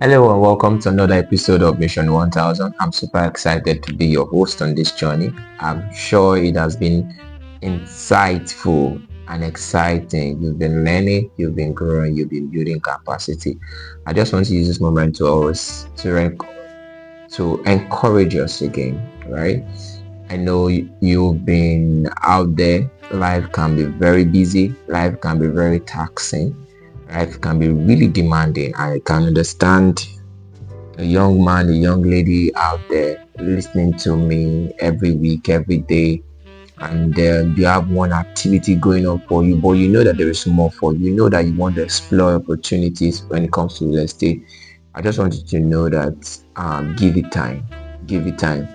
Hello and welcome to another episode of Mission 1000. I'm super excited to be your host on this journey. I'm sure it has been insightful and exciting. You've been learning, you've been growing, you've been building capacity. I just want to use this moment to encourage us again, right? I know you've been out there. Life can be very busy. Life can be very taxing. Life can be really demanding. I can understand a young man, a young lady out there listening to me every week, every day, and you have one activity going on for you, but you know that there is more for you. You know that you want to explore opportunities when it comes to real estate. I just want you to know that give it time, give it time,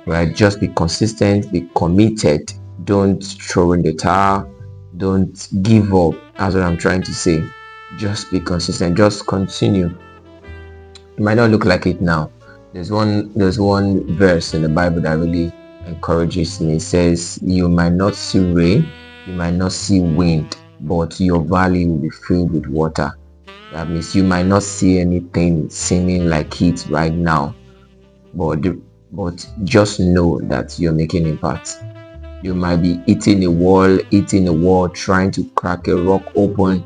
right? Just be consistent, be committed. Don't throw in the towel, don't give up. That's what I'm trying to say. Just be consistent, just continue. It might not look like it now. There's one verse in the Bible that really encourages me. It says, you might not see rain, you might not see wind, but your valley will be filled with water. That means you might not see anything seeming like it right now, but just know that you're making impact. You might be hitting a wall, trying to crack a rock open,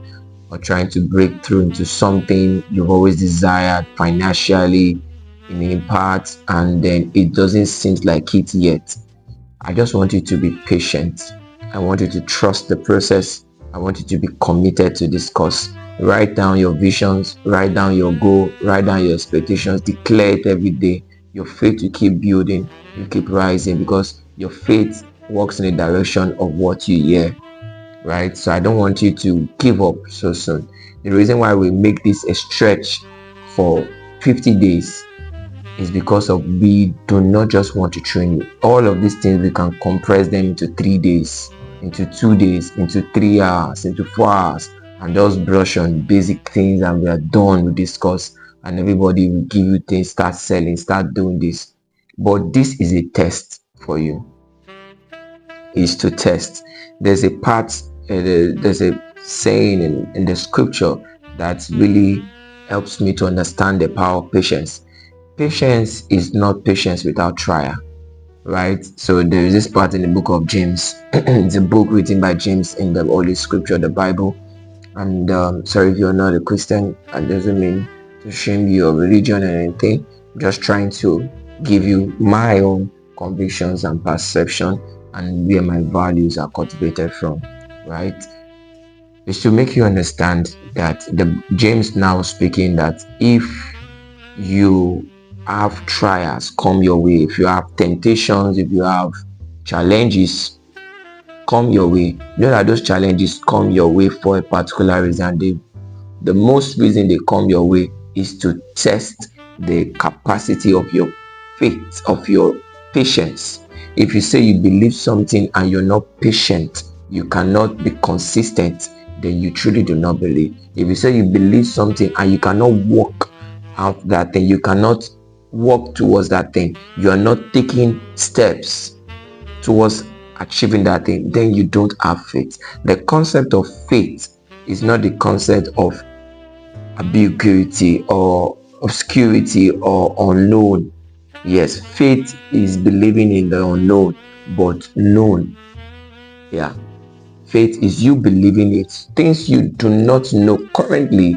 or trying to break through into something you've always desired financially, in impact, and then it doesn't seem like it yet. I just want you to be patient. I want you to trust the process. I want you to be committed to this course. Write down your visions, write down your goal, write down your expectations, declare it every day. Your faith will keep building, you keep rising, because your faith works in the direction of what you hear, right? So I don't want you to give up so soon. The reason why we make this a stretch for 50 days is because of we do not just want to train you. All of these things, we can compress them into 3 days, into 2 days, into 3 hours, into 4 hours, and just brush on basic things, and we are done with this course, and everybody will give you things, start selling, start doing this. But this is a test for you. Is to test. There's a part, there's a saying in the scripture that really helps me to understand the power of patience. Patience is not patience without trial, right? So there is this part in the book of James. It's a book written by James in the Holy Scripture, the Bible. And sorry if you're not a Christian, that doesn't mean to shame your religion or anything. I'm just trying to give you my own convictions and perception and where my values are cultivated from, right? Is to make you understand that the James now speaking that if you have trials come your way, if you have temptations, if you have challenges come your way, know that those challenges come your way for a particular reason. The most reason they come your way is to test the capacity of your faith, of your patience. If you say you believe something and you're not patient, you cannot be consistent, then you truly do not believe. If you say you believe something and you cannot walk out that thing, you cannot walk towards that thing, you are not taking steps towards achieving that thing, then you don't have faith. The concept of faith is not the concept of ambiguity or obscurity or unknown. Yes, faith is believing in the unknown but known. Yeah, faith is you believing it. Things you do not know currently,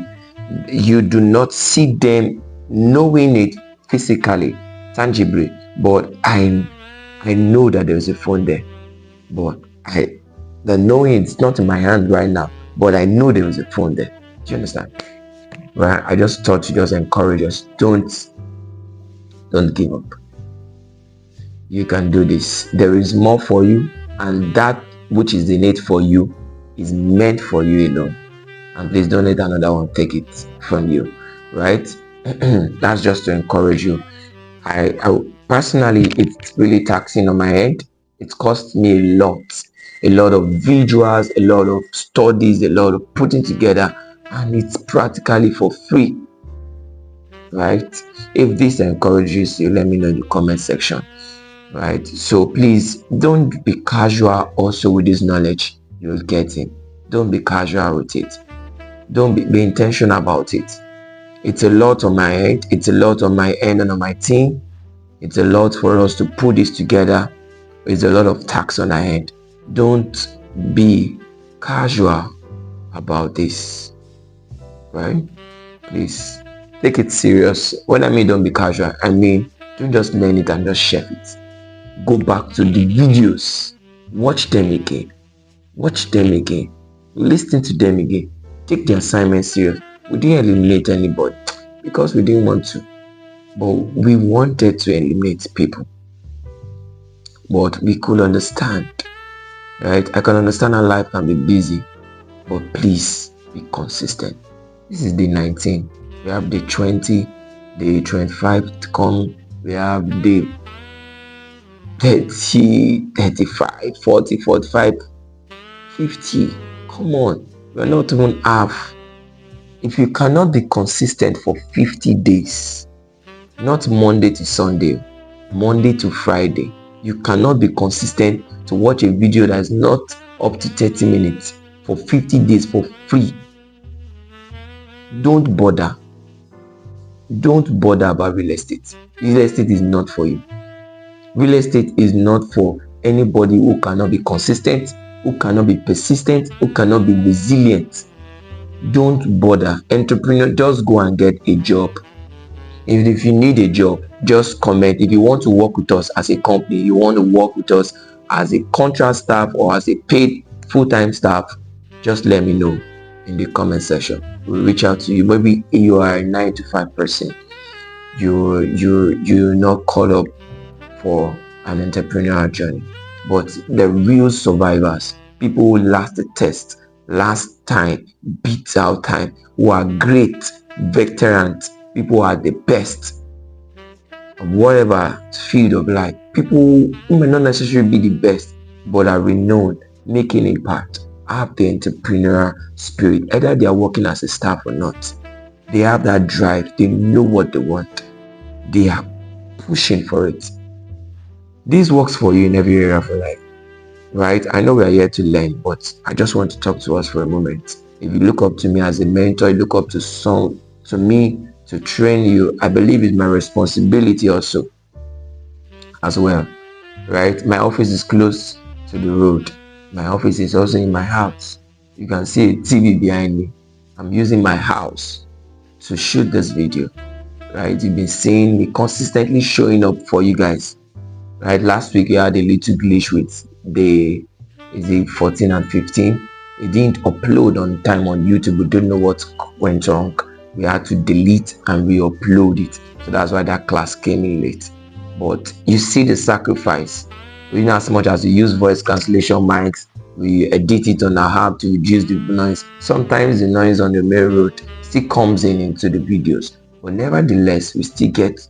you do not see them, knowing it physically, tangibly, but I know that there's a phone there, but the knowing it's not in my hand right now, but I know there is a phone there. Do you understand? Well, I just thought to just encourage us, don't give up. You can do this. There is more for you, and that which is innate for you is meant for you alone. And please don't let another one take it from you, right? That's just to encourage you. I personally, it's really taxing on my head. It cost me a lot of visuals, a lot of studies, a lot of putting together, and it's practically for free, right? If this encourages you, let me know in the comment section, right? So please don't be casual also with this knowledge you're getting. Don't be casual with it. Don't be intentional about it. It's a lot on my head. It's a lot on my end and on my team. It's a lot for us to put this together. It's a lot of tax on our head. Don't be casual about this, right? Please take it serious. When I mean don't be casual, I mean don't just learn it and just chef it. Go back to the videos, watch them again, listen to them again, take the assignment serious. We didn't eliminate anybody because we didn't want to, but we wanted to eliminate people, but we could understand, right? I can understand how life can be busy, but please be consistent. This is day 19. We have day 20, day 25 to come. We have day 30, 35, 40, 45, 50. Come on, we're not even half. If you cannot be consistent for 50 days, not Monday to Sunday, Monday to Friday, you cannot be consistent to watch a video that is not up to 30 minutes for 50 days for free. Don't bother about real estate. Real estate is not for you. Real estate is not for anybody who cannot be consistent, who cannot be persistent, who cannot be resilient. Don't bother. Entrepreneur, just go and get a job. If you need a job, just comment. If you want to work with us as a company, you want to work with us as a contract staff or as a paid full-time staff, just let me know in the comment section. We'll reach out to you. Maybe you are a 9 to 5 person. You're not caught up for an entrepreneurial journey, but the real survivors, people who last the test, last time, beat out time, who are great veterans, people who are the best of whatever field of life, people who may not necessarily be the best but are renowned, making impact, have the entrepreneurial spirit. Either they are working as a staff or not, they have that drive, they know what they want, they are pushing for it. This works for you in every area of your life, right? I know we are here to learn, but I just want to talk to us for a moment. If you look up to me as a mentor, you look up to me to train you, I believe it's my responsibility also as well, right? My office is close to the road. My office is also in my house. You can see a TV behind me. I'm using my house to shoot this video, right? You've been seeing me consistently showing up for you guys, right? Last week we had a little glitch with the 14 and 15. It didn't upload on time on YouTube. We don't know what went wrong. We had to delete and re-upload it, so that's why that class came in late. But you see the sacrifice. You know, as much as we use voice cancellation mics, we edit it on our app to reduce the noise. Sometimes the noise on the main road still comes into the videos, but nevertheless we still get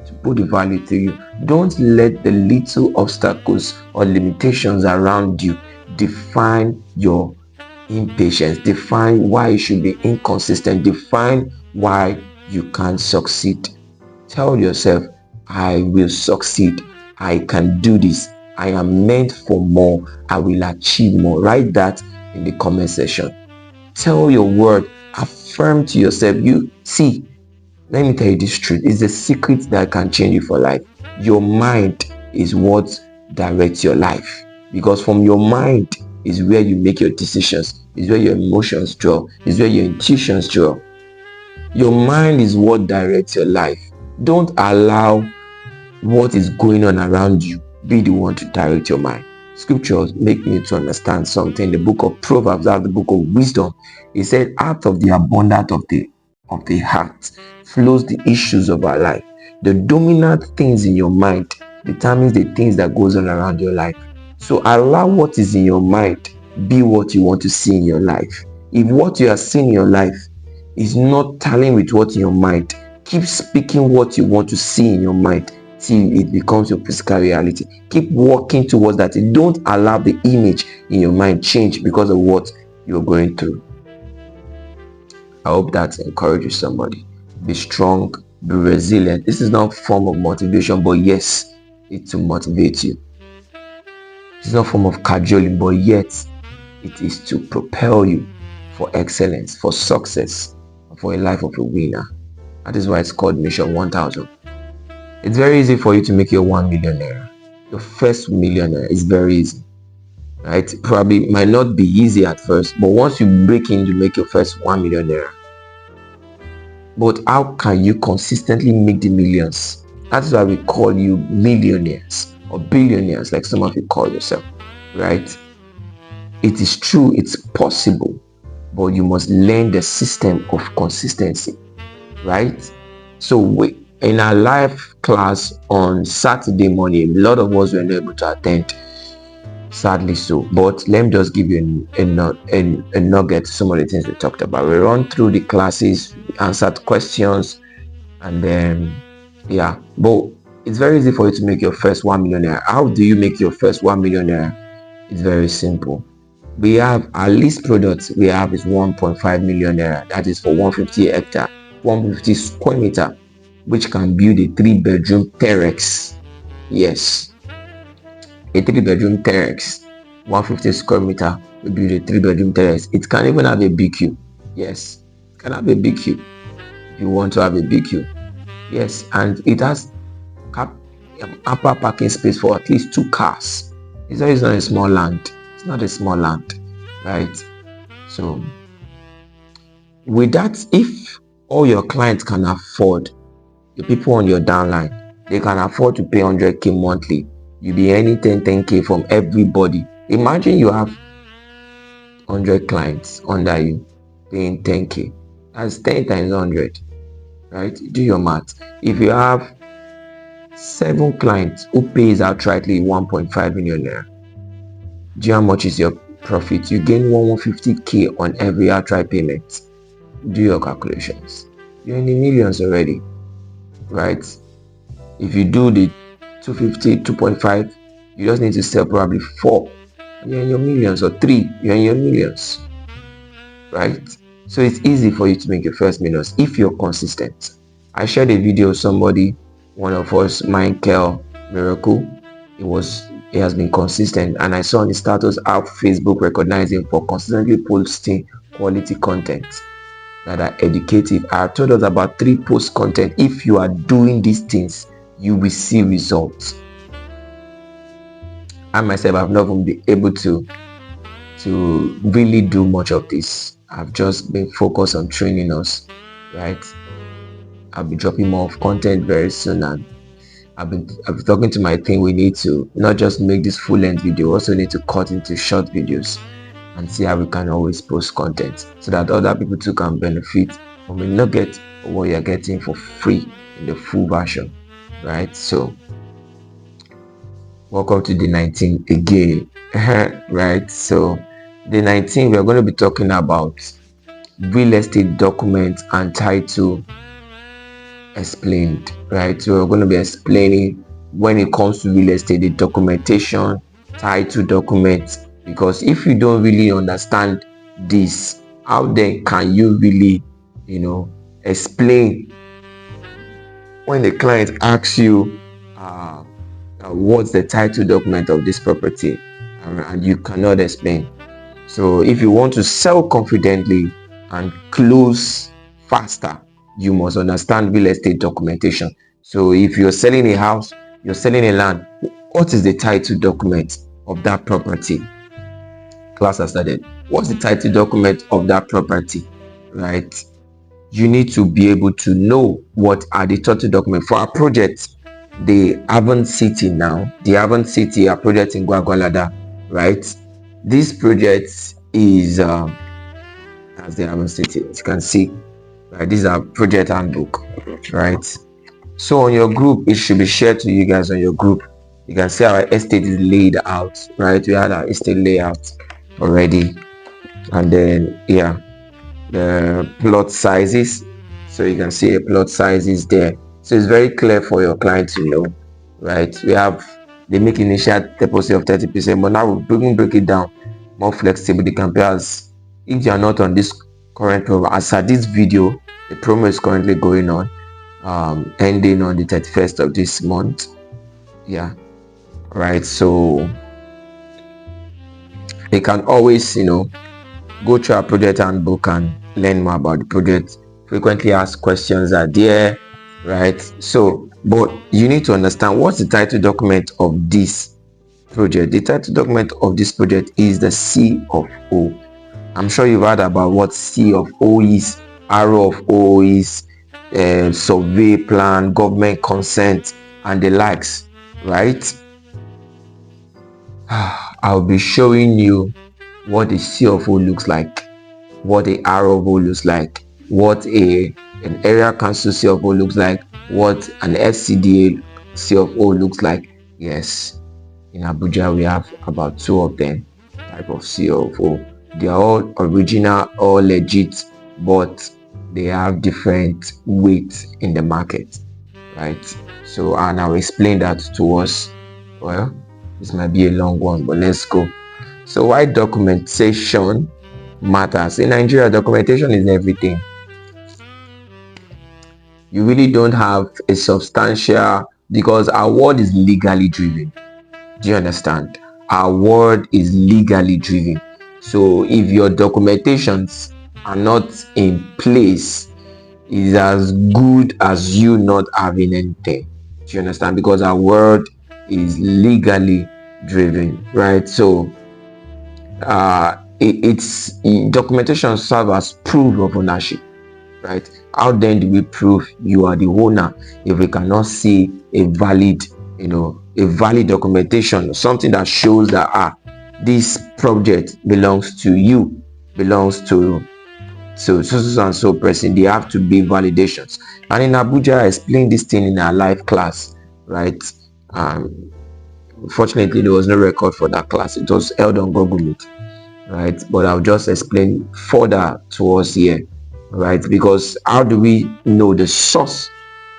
to put the value to you. Don't let the little obstacles or limitations around you define your impatience, define why you should be inconsistent, define why you can't succeed. Tell yourself, I will succeed, I can do this, I am meant for more, I will achieve more. Write that in the comment section. Tell your word, affirm to yourself. You see, let me tell you this truth, it's the secret that can change you for life. Your mind is what directs your life, because from your mind is where you make your decisions, is where your emotions draw, is where your intuitions draw. Your mind is what directs your life. Don't allow what is going on around you be the one to direct your mind. Scriptures make me to understand something. The book of Proverbs, the book of wisdom, it said, out of the abundance of the heart flows the issues of our life. The dominant things in your mind determines the things that goes on around your life. So allow what is in your mind be what you want to see in your life. If what you are seeing in your life is not tallying with what's in your mind, keep speaking what you want to see in your mind till it becomes your physical reality. Keep working towards that. Don't allow the image in your mind change because of what you're going through. I hope that encourages somebody. Be strong, be resilient. This is not a form of motivation, but yes, it's to motivate you. It's not a form of cajoling, but yet it is to propel you for excellence, for success, for a life of a winner. That is why it's called Mission 1000. It's very easy for you to make your 1 millionaire. Your first millionaire is very easy, right? Probably might not be easy at first, but once you break in to make your first 1 millionaire. But how can you consistently make the millions? That's why we call you millionaires or billionaires, like some of you call yourself, right? It is true, it's possible, but you must learn the system of consistency, right? So in our live class on Saturday morning, a lot of us were not able to attend, sadly so. But let me just give you a nugget to some of the things we talked about. We run through the classes, answered questions, and then but it's very easy for you to make your first 1 millionaire. How do you make your first 1 millionaire? It's very simple. We have our least product we have is 1.5 million naira. That is for 150 hectare, 150 square meter, which can build a 3-bedroom terrace. Yes, a 3-bedroom terrace, 150 square meter. We build a 3-bedroom terrace. It can even have a BQ. Yes, it can have a BQ if you want to have a BQ. Yes, and it has upper parking space for at least 2 cars. It's not a small land. It's not a small land, right? So with that, if all your clients can afford, the people on your downline, they can afford to pay 100k monthly, you'll be earning 10k from everybody. Imagine you have 100 clients under you paying 10k. That's 10 times 100, right? Do your math. If you have 7 clients who pays outrightly 1.5 million naira, do you know how much is your profit? You gain 150k on every outright payment. Do your calculations. You're in the millions already, right? If you do the 250, 2.5, you just need to sell probably 4. You're in your millions, or 3, you're in your millions, right? So it's easy for you to make your first millions if you're consistent. I shared a video of somebody, one of us, Michael Miracle. He has been consistent, and I saw on his status how Facebook recognized him for consistently posting quality content that are educative. I have told us about 3 post content. If you are doing these things, you will see results. I myself have not been able to really do much of this. I've just been focused on training us, right? I'll be dropping more of content very soon, and I've been talking to my team. We need to not just make this full-length video, also need to cut into short videos and see how we can always post content so that other people too can benefit from a nugget of what you're getting for free in the full version, right? So welcome to day 19 again. Right, so day 19 we're going to be talking about real estate documents and title explained, right? So we're going to be explaining when it comes to real estate, the documentation, title documents, because if you don't really understand this, how then can you really explain when the client asks you what's the title document of this property, and you cannot explain. So if you want to sell confidently and close faster, you must understand real estate documentation. So if you're selling a house, you're selling a land, what is the title document of that property? Class has started. What's the title document of that property, right? You need to be able to know what are the title documents. For our project, the Avon City now, the Avon City, our project in Gwagwalada, right? This project is as the Avon City, as you can see, right? This is our project handbook, right? So on your group, it should be shared to you guys on your group. You can see our estate is laid out, right? We had our estate layout already, and then the plot sizes. So you can see the plot sizes there. So it's very clear for your client to know, right? They make initial deposit of 30%, but now we break it down more flexible. They can pay as if you are not on this current program. As at this video, the promo is currently going on, ending on the 31st of this month. Right. So they can always go to our project handbook and learn more about the project frequently asked questions are there, right? So, but you need to understand what's the title document of this project. The title document of this project is the C of O. I'm sure you've heard about what C of O is, R of O is, survey plan, government consent, and the likes, right? I'll be showing you what the C of O looks like, what the R of O looks like, what an area council C of O looks like, what an FCDA C of O looks like. Yes, in Abuja we have about 2 of them type of C of O. They are all original, all legit, but they have different weights in the market, right? So, and I'll explain that to us. Well, this might be a long one, but let's go. So, why documentation matters? In Nigeria, documentation is everything. You really don't have a substantial, because our world is legally driven. Do you understand? Our world is legally driven. So if your documentations are not in place, it's as good as you not having anything. Do you understand? Because our world is legally driven, right? So it's documentation serves as proof of ownership, right? How then do we prove you are the owner if we cannot see a valid, a valid documentation, something that shows that this project belongs to you, belongs to so and so person? They have to be validations. And in Abuja, I explained this thing in our live class, right? Fortunately, there was no record for that class. It was held on Google Meet, right? But I'll just explain further to us here, right? Because how do we know the source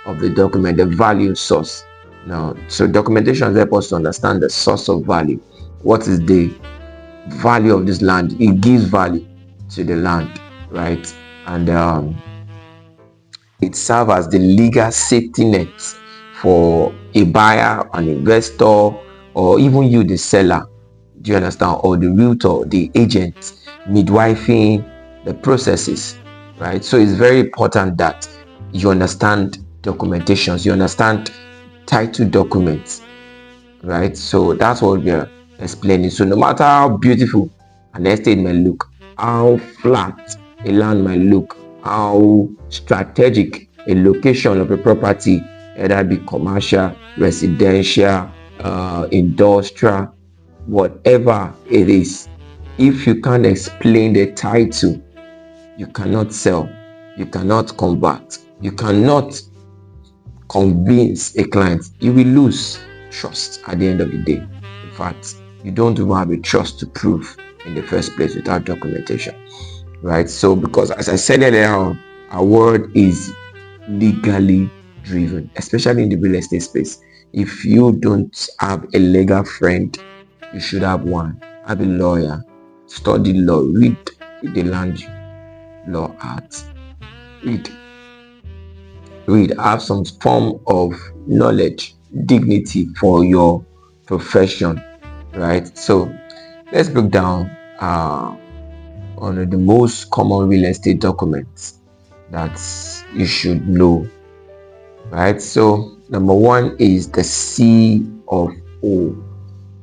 of the document, the value source? Now, so documentation helps us to understand the source of value. What is the value of this land? It gives value to the land, right? And it serves as the legal safety net for a buyer, an investor, or even you, the seller. Do you understand? Or the realtor, the agent, midwifing the processes, right? So it's very important that you understand documentations, you understand title documents, right? So that's what we're explaining. So no matter how beautiful an estate may look, how flat a land might look, how strategic a location of a property, whether it be commercial, residential, industrial, whatever it is, if you can't explain the title, you cannot sell, you cannot convert, you cannot convince a client. You will lose trust at the end of the day. In fact, you don't even have a trust to prove in the first place without documentation, right? So because, as I said earlier, our world is legally driven, especially in the real estate space. If you don't have a legal friend, you should have one. Have a lawyer, study law, read the land law act, read, have some form of knowledge, dignity for your profession, right? So let's break down on the most common real estate documents that you should know, right? So number one is the C of O.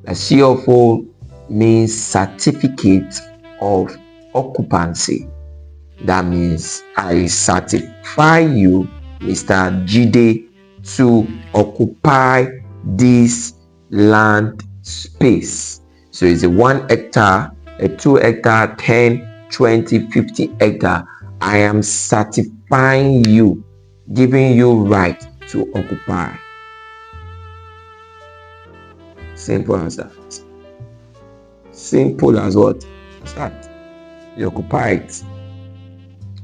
The C of O means certificate of occupancy. That means I certify you, Mr. Jide, to occupy this land space. So it's a 1 hectare, a 2 hectare, 10, 20, 50 hectare. I am certifying you, giving you right to occupy. Simple as that. Simple as what? As that. You occupy it.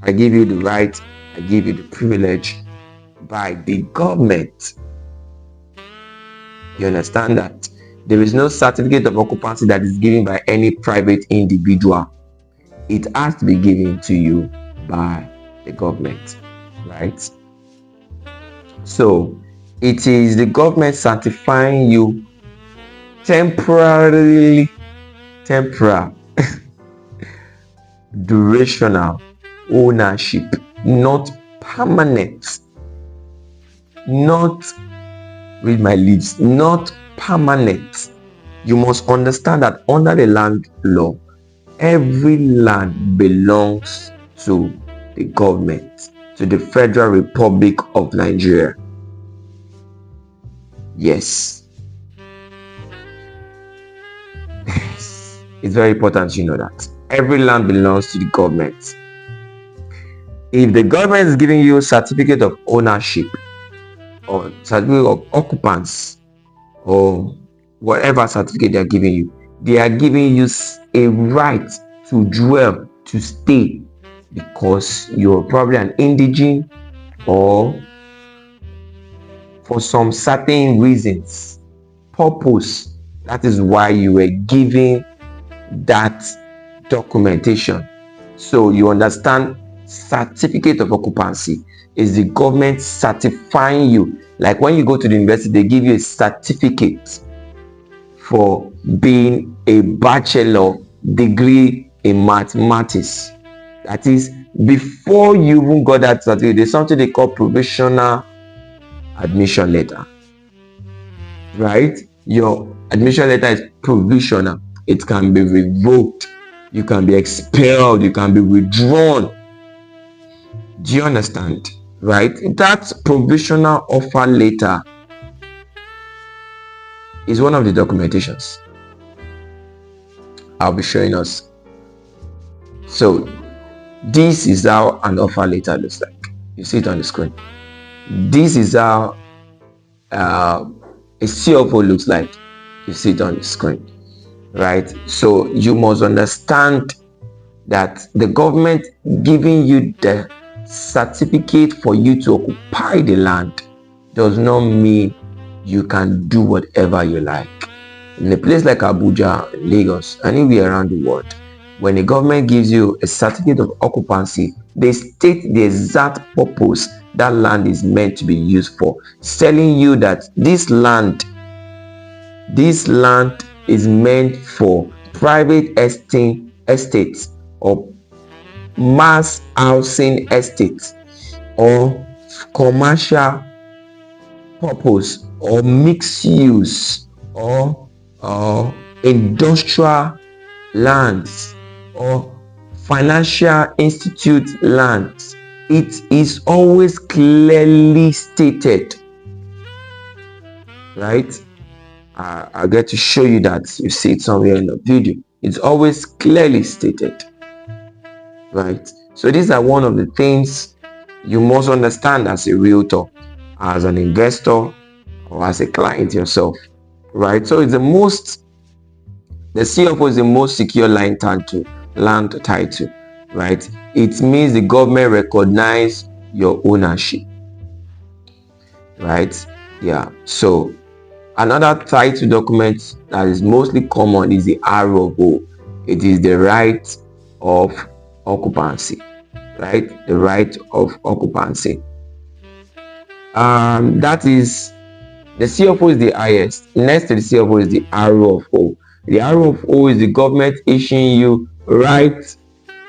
I give you the right, I give you the privilege by the government. You understand that? There is no certificate of occupancy that is given by any private individual. It has to be given to you by the government, right? So it is the government certifying you temporary durational ownership not permanent. Not, read my lips, not permanent. You must understand that under the land law, every land belongs to the government, to the Federal Republic of Nigeria. Yes. It's very important you know that. Every land belongs to the government. If the government is giving you a certificate of ownership or certificate of occupants or whatever certificate they are giving you a right to dwell, to stay, because you're probably an indigene or for some certain reasons, purpose. That is why you were given that documentation. So you understand, certificate of occupancy is the government certifying you. Like when you go to the university, they give you a certificate for being a bachelor degree in mathematics. That is, before you even got that certificate, there's something they call provisional admission letter, right? Your admission letter is provisional. It can be revoked, you can be expelled, you can be withdrawn. Do you understand? Right? That provisional offer letter is one of the documentations I'll be showing us. So this is how an offer letter looks like. You see it on the screen. This is how a CFO looks like. You see it on the screen, right? So you must understand that the government giving you the certificate for you to occupy the land does not mean you can do whatever you like. In a place like Abuja, Lagos, anywhere around the world, when the government gives you a certificate of occupancy, they state the exact purpose that land is meant to be used for, telling you that this land is meant for private estates or mass housing estates or commercial purpose or mixed use or industrial lands or financial institute lands. It is always clearly stated, right? I'll get to show you that. You see it somewhere in the video. It's always clearly stated, right? So these are one of the things you must understand as a realtor, as an investor, or as a client yourself, right? So it's the CFO is the most secure land title, right? It means the government recognize your ownership, right? Yeah. So another title document that is mostly common is the ROO. It is the right of occupancy, right? The right of occupancy. That is, the CFO is the highest. Next to the CFO is the ROO. The ROO is the government issuing you right.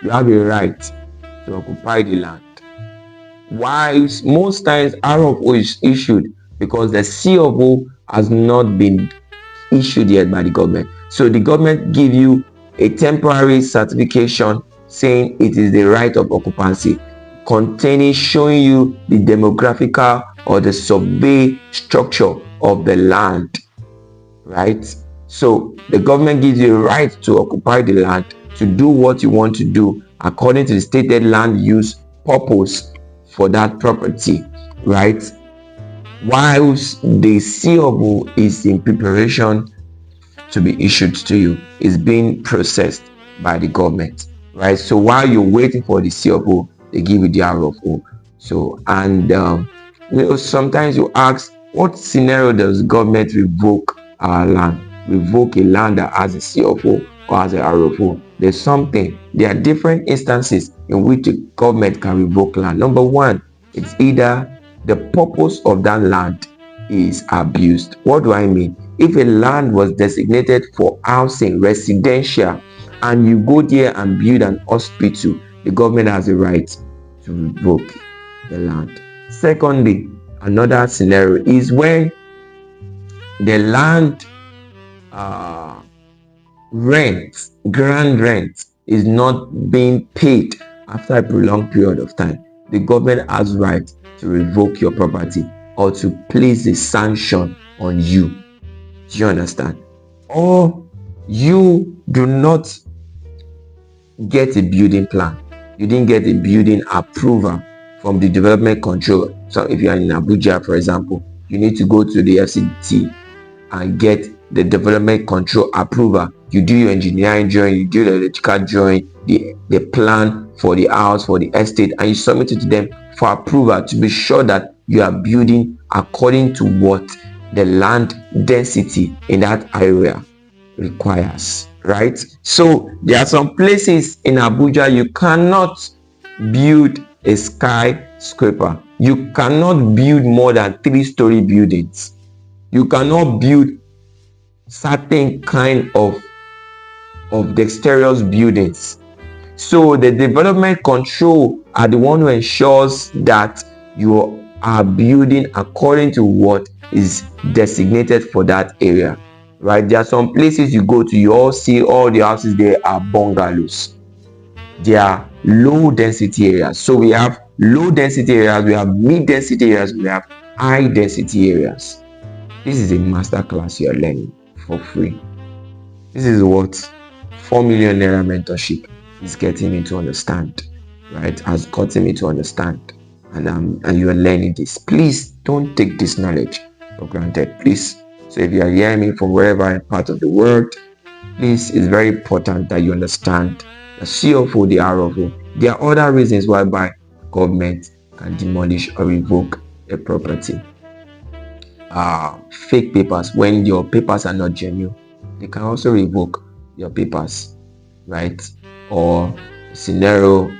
You have a right to occupy the land. While most times ROO is issued because the CFO has not been issued yet by the government. So the government give you a temporary certification saying it is the right of occupancy, containing, showing you the demographical or the survey structure of the land, right? So the government gives you a right to occupy the land, to do what you want to do according to the stated land use purpose for that property, right? Whilst the COO is in preparation to be issued to you, is being processed by the government, right? So while you're waiting for the COO, they give you the ROO. So, and sometimes you ask, what scenario does government revoke our land? Revoke a land that has a COO or has a ROO? There are different instances in which the government can revoke land. Number one, it's either the purpose of that land is abused. What do I mean? If a land was designated for housing, residential, and you go there and build an hospital, the government has a right to revoke the land. Secondly, another scenario is when the land grand rent is not being paid after a prolonged period of time. The government has right to revoke your property or to place a sanction on you. Do you understand? Or you do not get a building plan. You didn't get a building approval from the development controller. So if you are in Abuja, for example, you need to go to the FCT and get the development control approval. You do your engineering drawing, you do the electrical drawing, the plan for the house, for the estate, and you submit it to them for approval to be sure that you are building according to what the land density in that area requires, right? So there are some places in Abuja you cannot build a skyscraper. You cannot build more than 3-story buildings. You cannot build certain kind of dexterous buildings. So the development control are the one who ensures that you are building according to what is designated for that area, right? There are some places you go to, you all see all the houses there are bungalows. They are low density areas. So we have low density areas, we have mid density areas, we have high density areas. This is a master class you are learning for free. This is what 4 million naira mentorship is getting me to understand, right? Has gotten me to understand, and you are learning this. Please don't take this knowledge for granted, please. So if you are hearing me from wherever part of the world, please, it's very important that you understand the CFO, the RFO. There are other reasons why government can demolish or revoke a property. Fake papers, when your papers are not genuine, they can also revoke your papers, right? Or scenario,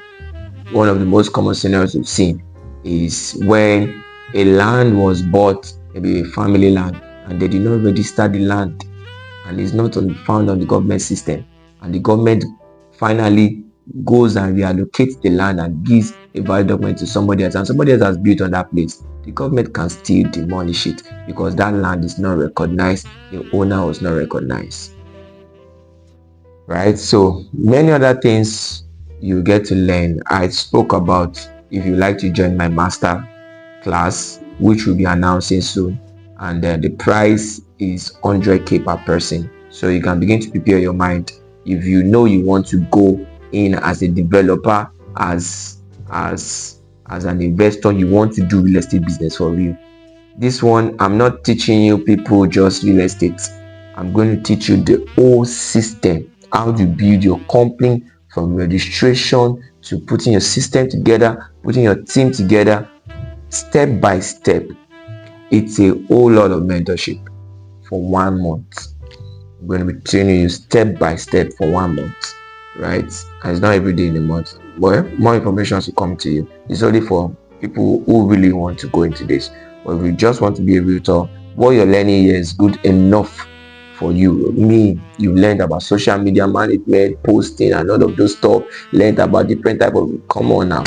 one of the most common scenarios we've seen is when a land was bought, maybe a family land, and they did not register the land, and it's not found on the government system, and the government finally goes and reallocates the land and gives a valid document to somebody else, and somebody else has built on that place. The government can still demolish it because that land is not recognized, the owner was not recognized, right? So many other things you get to learn. I spoke about, if you like to join my master class, which will be announcing soon, and the price is 100k per person. So you can begin to prepare your mind. If you know you want to go in as a developer, as an investor, you want to do real estate business for real. This one, I'm not teaching you people just real estate. I'm going to teach you the whole system, how to build your company from registration to putting your system together, putting your team together, step by step. It's a whole lot of mentorship for 1 month. I'm going to be training you step by step for 1 month, right? And it's not every day in the month. Well, more information will come to you. It's only for people who really want to go into this. But if you just want to be a realtor, what you're learning here is good enough for you. You learned about social media management, posting, and all of those stuff. Learned about different type of. Come on now,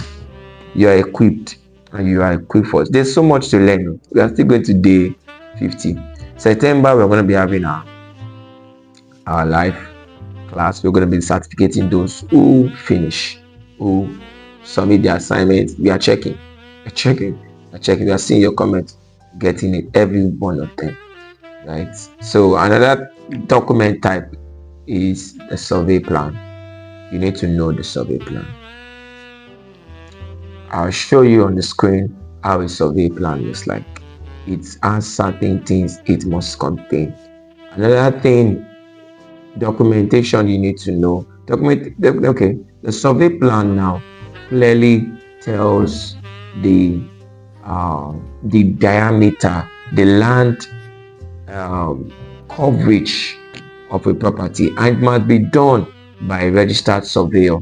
you are equipped, and you are equipped for it. There's so much to learn. We are still going to day 50. September, we're going to be having our live class. We're going to be certificating those who finish, who submit the assignments. We are checking. We are seeing your comments, getting it, every one of them, right? So another document type is the survey plan. You need to know the survey plan. I'll show you on the screen how a survey plan looks like. It has certain things it must contain. Another thing, documentation you need to know. The survey plan now clearly tells the diameter, the land coverage of a property, and it must be done by a registered surveyor.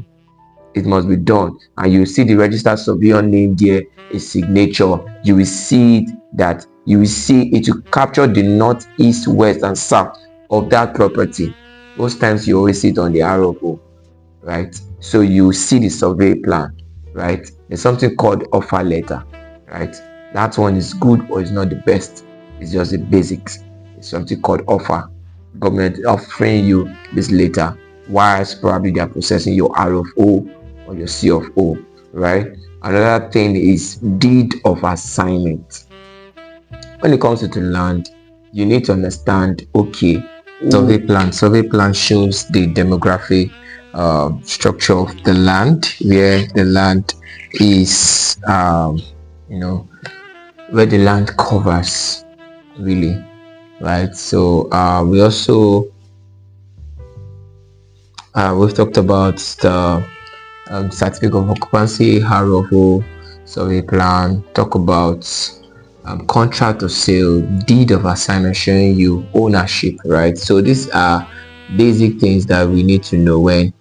It must be done, and you see the registered surveyor name there, a signature. You will see that it will capture the north, east, west, and south of that property. Most times you always see it on the RFO, right? So you see the survey plan, right? There's something called offer letter, right? That one is good or is not the best. It's just the basics. It's something called offer. Government offering you this later, whilst probably they are processing your RFO or your CFO, right? Another thing is deed of assignment. When it comes to the land, you need to understand, okay, survey plan shows the demographic structure of the land, where the land is where the land covers, really, right? So we also we've talked about the certificate of occupancy, RFO, survey plan, talk about contract of sale, deed of assignment showing you ownership, right? So these are basic things that we need to know when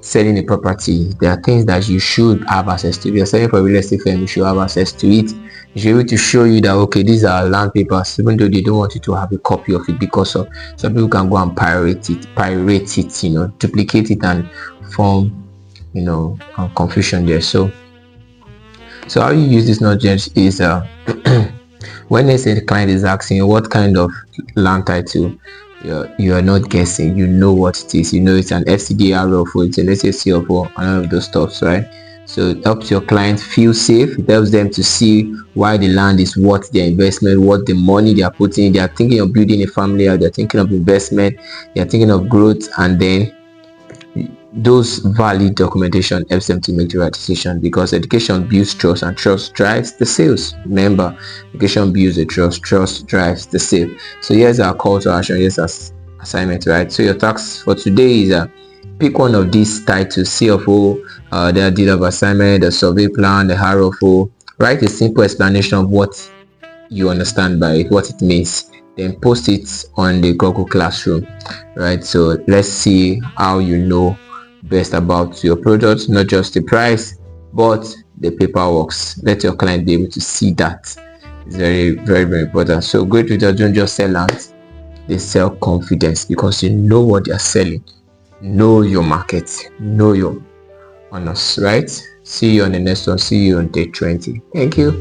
selling a property. There are things that you should have access to. If you're selling for a real estate firm, you should have access to it. You should be able to show you that, okay, these are land papers, even though they don't want you to have a copy of it, because of some people can go and pirate it, duplicate it and form confusion there. So how you use this knowledge is when they say the client is asking what kind of land title, you are not guessing. You know what it is. You know it's an FCDR or it's an SAC or all of those stuffs, right? So it helps your client feel safe. It helps them to see why the land is worth their investment, what the money they are putting in. They are thinking of building a family, or they're thinking of investment, they're thinking of growth, and then those valid documentation helps them to make the right decision, because education builds trust and trust drives the sales. Remember, education builds the trust drives the sale. So here's our call to action, here's our assignment, right? So your task for today is pick one of these titles: CFO, the deed of assignment, the survey plan, the RFO. Write a simple explanation of what you understand by it, what it means, then post it on the Google Classroom, right? So let's see how you know best about your product, not just the price but the paperwork. Let your client be able to see that. It's very, very, very important. So great readers don't just sell land, they sell confidence, because you know what they are selling. Know your market, know your honors, right? See you on the next one. See you on day 20. Thank you.